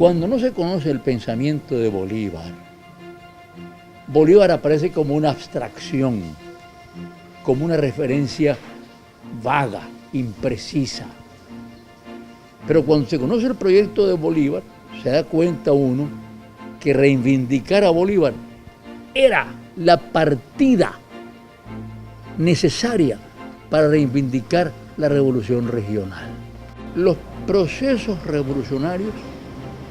Cuando no se conoce el pensamiento de Bolívar, Bolívar aparece como una abstracción, como una referencia vaga, imprecisa. Pero cuando se conoce el proyecto de Bolívar, se da cuenta uno que reivindicar a Bolívar era la partida necesaria para reivindicar la revolución regional. Los procesos revolucionarios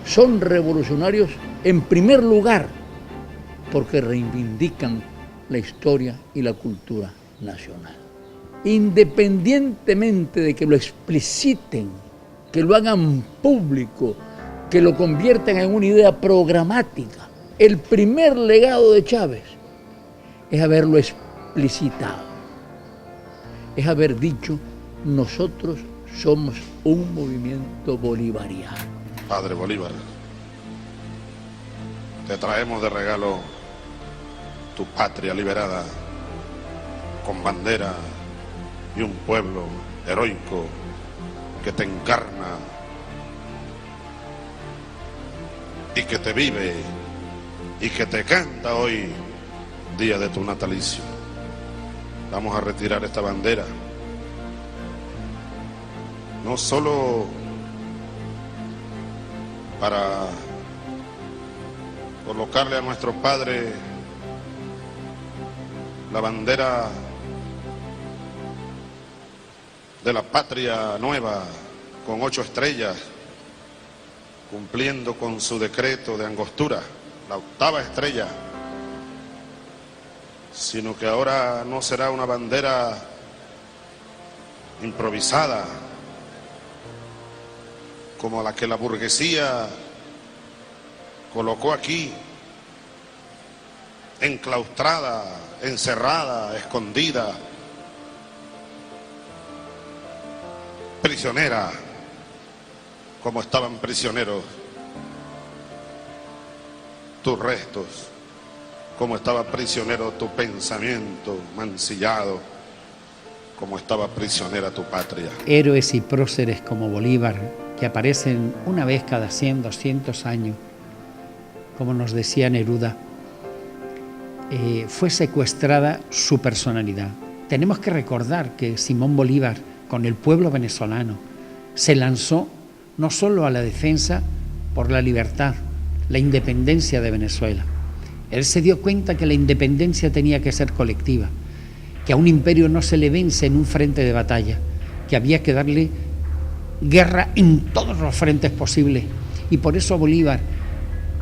son revolucionarios en primer lugar porque reivindican la historia y la cultura nacional. Independientemente de que lo expliciten, que lo hagan público, que lo conviertan en una idea programática, el primer legado de Chávez es haberlo explicitado, es haber dicho: nosotros somos un movimiento bolivariano. Padre Bolívar, te traemos de regalo tu patria liberada, con bandera y un pueblo heroico que te encarna y que te vive y que te canta hoy, día de tu natalicio. Vamos a retirar esta bandera, no solo para colocarle a nuestro padre la bandera de la patria nueva con 8 estrellas, cumpliendo con su decreto de Angostura, la 8ª estrella, sino que ahora no será una bandera improvisada como la que la burguesía colocó aquí, enclaustrada, encerrada, escondida, prisionera, como estaban prisioneros tus restos, como estaba prisionero tu pensamiento mancillado, como estaba prisionera tu patria. Héroes y próceres como Bolívar, que aparecen una vez cada 100, 200 años, como nos decía Neruda, fue secuestrada su personalidad. Tenemos que recordar que Simón Bolívar, con el pueblo venezolano, se lanzó no solo a la defensa por la libertad, la independencia de Venezuela. Él se dio cuenta que la independencia tenía que ser colectiva, que a un imperio no se le vence en un frente de batalla, que había que darle guerra en todos los frentes posibles. Y por eso Bolívar,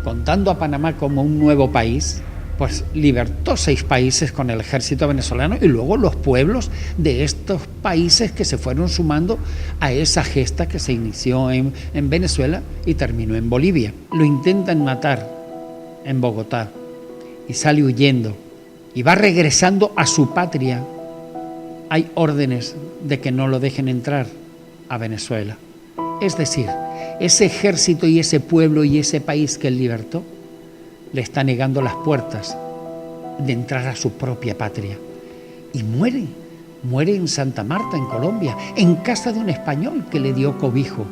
contando a Panamá como un nuevo país, pues libertó 6 países con el ejército venezolano y luego los pueblos de estos países que se fueron sumando a esa gesta que se inició en Venezuela y terminó en Bolivia. Lo intentan matar en Bogotá y sale huyendo y va regresando a su patria. Hay órdenes de que no lo dejen entrar a Venezuela. Es decir, ese ejército y ese pueblo y ese país que él libertó le está negando las puertas de entrar a su propia patria. Y muere en Santa Marta, en Colombia, en casa de un español que le dio cobijo,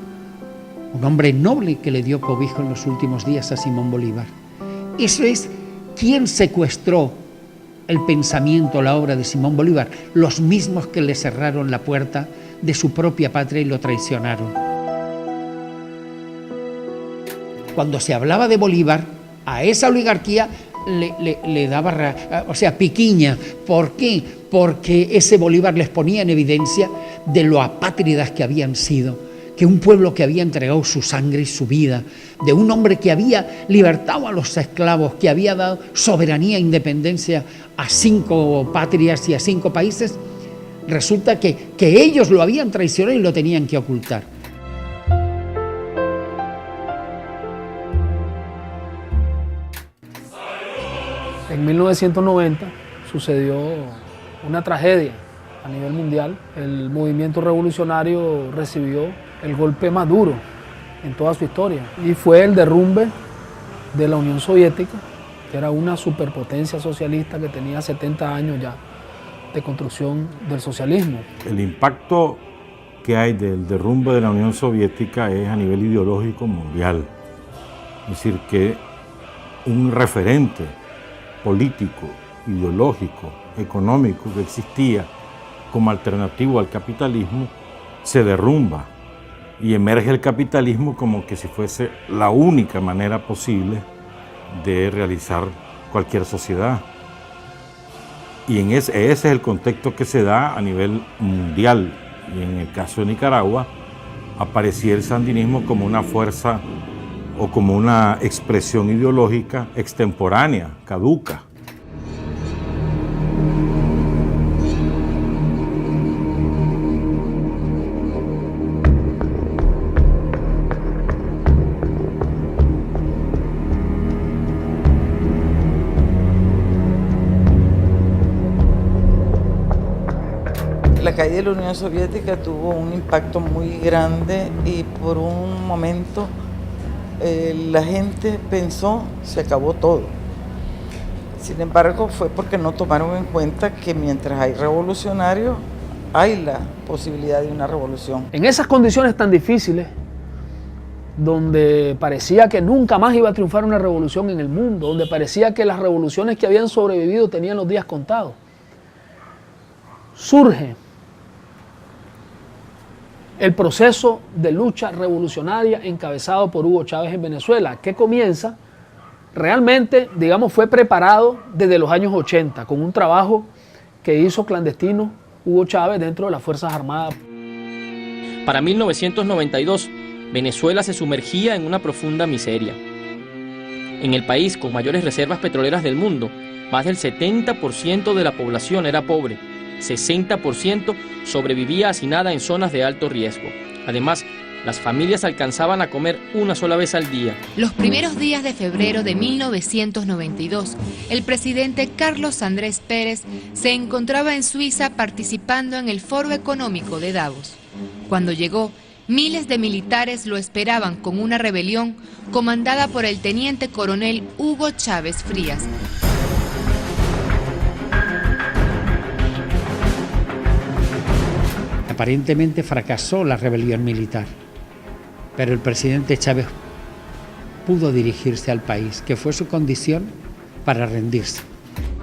un hombre noble que le dio cobijo en los últimos días a Simón Bolívar. Eso es quien secuestró el pensamiento, la obra de Simón Bolívar, los mismos que le cerraron la puerta de su propia patria y lo traicionaron. Cuando se hablaba de Bolívar, a esa oligarquía le daba, piquiña. ¿Por qué? Porque ese Bolívar les ponía en evidencia de lo apátridas que habían sido, que un pueblo que había entregado su sangre y su vida, de un hombre que había libertado a los esclavos, que había dado soberanía e independencia a 5 patrias y a 5 países, resulta que ellos lo habían traicionado y lo tenían que ocultar. En 1990 sucedió una tragedia a nivel mundial. El movimiento revolucionario recibió el golpe más duro en toda su historia y fue el derrumbe de la Unión Soviética, que era una superpotencia socialista que tenía 70 años ya de construcción del socialismo. El impacto que hay del derrumbe de la Unión Soviética es a nivel ideológico mundial. Es decir, que un referente político, ideológico, económico que existía como alternativo al capitalismo se derrumba y emerge el capitalismo como que si fuese la única manera posible de realizar cualquier sociedad. Y ese es el contexto que se da a nivel mundial. Y en el caso de Nicaragua, aparecía el sandinismo como una fuerza o como una expresión ideológica extemporánea, caduca. La caída de la Unión Soviética tuvo un impacto muy grande y por un momento la gente pensó se acabó todo. Sin embargo, fue porque no tomaron en cuenta que mientras hay revolucionarios, hay la posibilidad de una revolución. En esas condiciones tan difíciles, donde parecía que nunca más iba a triunfar una revolución en el mundo, donde parecía que las revoluciones que habían sobrevivido tenían los días contados, surge el proceso de lucha revolucionaria encabezado por Hugo Chávez en Venezuela, que comienza realmente, digamos, fue preparado desde los años 80, con un trabajo que hizo clandestino Hugo Chávez dentro de las Fuerzas Armadas. Para 1992, Venezuela se sumergía en una profunda miseria. En el país con mayores reservas petroleras del mundo, más del 70% de la población era pobre. 60% sobrevivía hacinada en zonas de alto riesgo. Además, las familias alcanzaban a comer una sola vez al día. Los primeros días de febrero de 1992, el presidente Carlos Andrés Pérez se encontraba en Suiza participando en el Foro Económico de Davos. Cuando llegó, miles de militares lo esperaban con una rebelión comandada por el teniente coronel Hugo Chávez Frías. Aparentemente fracasó la rebelión militar, pero el presidente Chávez pudo dirigirse al país, que fue su condición para rendirse.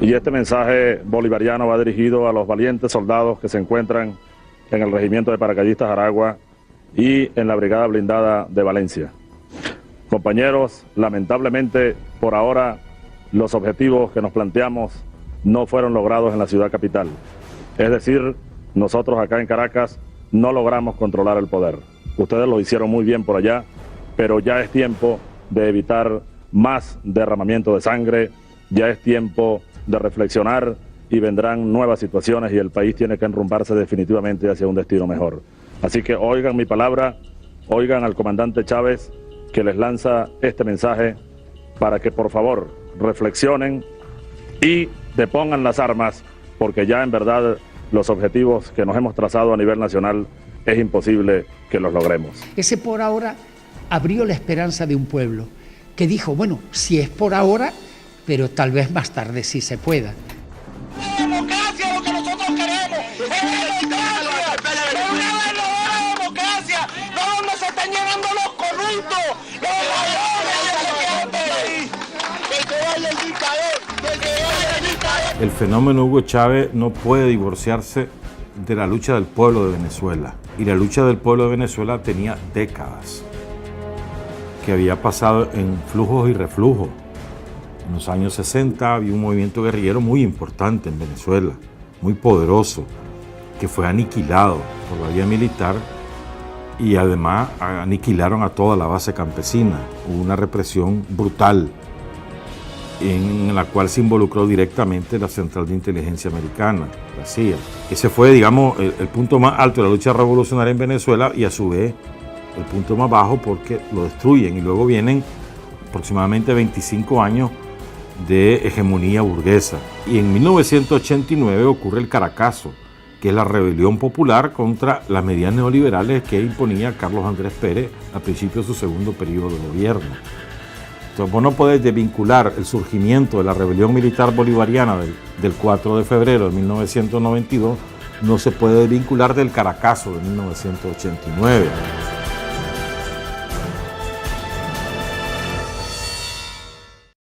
Y este mensaje bolivariano va dirigido a los valientes soldados que se encuentran en el Regimiento de Paracaidistas Aragua y en la Brigada Blindada de Valencia. Compañeros, lamentablemente por ahora los objetivos que nos planteamos no fueron logrados en la ciudad capital. Es decir, nosotros acá en Caracas no logramos controlar el poder. Ustedes lo hicieron muy bien por allá, pero ya es tiempo de evitar más derramamiento de sangre, ya es tiempo de reflexionar y vendrán nuevas situaciones y el país tiene que enrumbarse definitivamente hacia un destino mejor. Así que oigan mi palabra, oigan al comandante Chávez que les lanza este mensaje para que por favor reflexionen y depongan las armas, porque ya en verdad los objetivos que nos hemos trazado a nivel nacional es imposible que los logremos. Ese por ahora abrió la esperanza de un pueblo que dijo, bueno, si es por ahora, pero tal vez más tarde sí se pueda. Democracia es lo que nosotros queremos, es democracia, pero una verdadera democracia, no donde se están llenando los corruptos, los ladrones, que vaya el dictador, que vaya el dictador. El fenómeno Hugo Chávez no puede divorciarse de la lucha del pueblo de Venezuela. Y la lucha del pueblo de Venezuela tenía décadas, que había pasado en flujos y reflujos. En los años 60 había un movimiento guerrillero muy importante en Venezuela, muy poderoso, que fue aniquilado por la vía militar y además aniquilaron a toda la base campesina. Hubo una represión brutal en la cual se involucró directamente la Central de Inteligencia Americana, la CIA. Ese fue, digamos, el punto más alto de la lucha revolucionaria en Venezuela y a su vez el punto más bajo porque lo destruyen y luego vienen aproximadamente 25 años de hegemonía burguesa. Y en 1989 ocurre el Caracazo, que es la rebelión popular contra las medidas neoliberales que imponía Carlos Andrés Pérez al principio de su segundo periodo de gobierno. Entonces vos no podés desvincular el surgimiento de la rebelión militar bolivariana del 4 de febrero de 1992, no se puede desvincular del Caracazo de 1989.